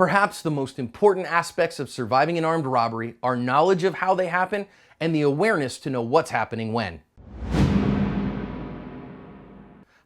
Perhaps the most important aspects of surviving an armed robbery are knowledge of how they happen and the awareness to know what's happening when.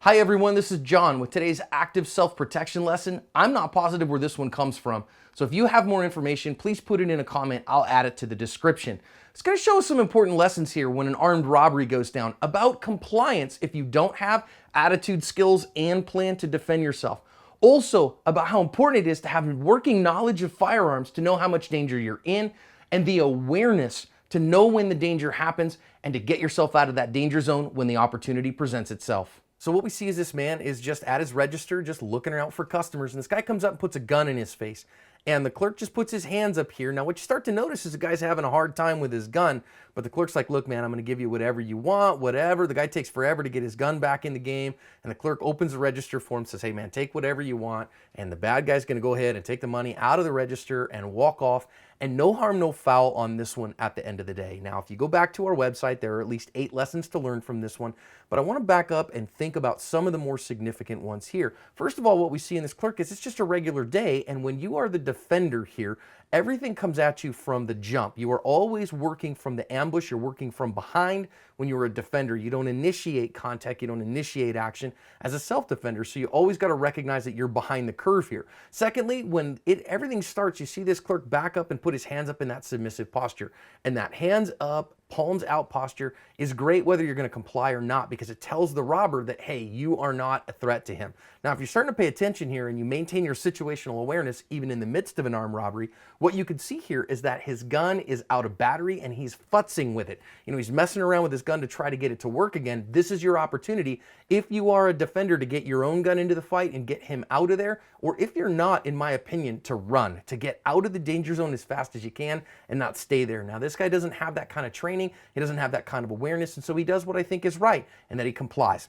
Hi everyone, this is John with today's active self-protection lesson. I'm not positive where this one comes from, so if you have more information, please put it in a comment. I'll add it to the description. It's going to show us some important lessons here when an armed robbery goes down about compliance if you don't have attitude, skills, and plan to defend yourself. Also, about how important it is to have working knowledge of firearms to know how much danger you're in, and the awareness to know when the danger happens and to get yourself out of that danger zone when the opportunity presents itself. So what we see is this man is just at his register, just looking around for customers, and this guy comes up and puts a gun in his face. And the clerk just puts his hands up here. Now what you start to notice is the guy's having a hard time with his gun, but the clerk's like, look man, I'm gonna give you whatever you want, whatever. The guy takes forever to get his gun back in the game, and the clerk opens the register for him, says, hey man, take whatever you want, and the bad guy's gonna go ahead and take the money out of the register and walk off, and no harm, no foul on this one at the end of the day. Now, if you go back to our website, there are at least 8 lessons to learn from this one, but I wanna back up and think about some of the more significant ones here. First of all, what we see in this clerk is it's just a regular day, and when you are the defender here, everything comes at you from the jump. You are always working from the ambush. You're working from behind when you're a defender. You don't initiate contact. You don't initiate action as a self-defender. So you always got to recognize that you're behind the curve here. Secondly, when everything starts, you see this clerk back up and put his hands up in that submissive posture. And that hands up, palms out posture is great whether you're going to comply or not, because it tells the robber that, hey, you are not a threat to him. Now, if you're starting to pay attention here and you maintain your situational awareness even in the midst of an armed robbery, what you can see here is that his gun is out of battery and he's futzing with it. You know, he's messing around with his gun to try to get it to work again. This is your opportunity, if you are a defender, to get your own gun into the fight and get him out of there, or if you're not, in my opinion, to run, to get out of the danger zone as fast as you can and not stay there. Now, this guy doesn't have that kind of training. He doesn't have that kind of awareness, and so he does what I think is right, and that he complies.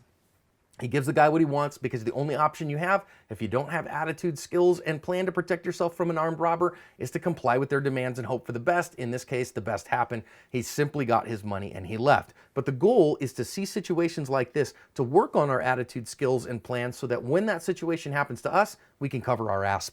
He gives the guy what he wants, because the only option you have, if you don't have attitude, skills, and plan to protect yourself from an armed robber, is to comply with their demands and hope for the best. In this case, the best happened. He simply got his money and he left. But the goal is to see situations like this, to work on our attitude, skills, and plans so that when that situation happens to us, we can cover our ass.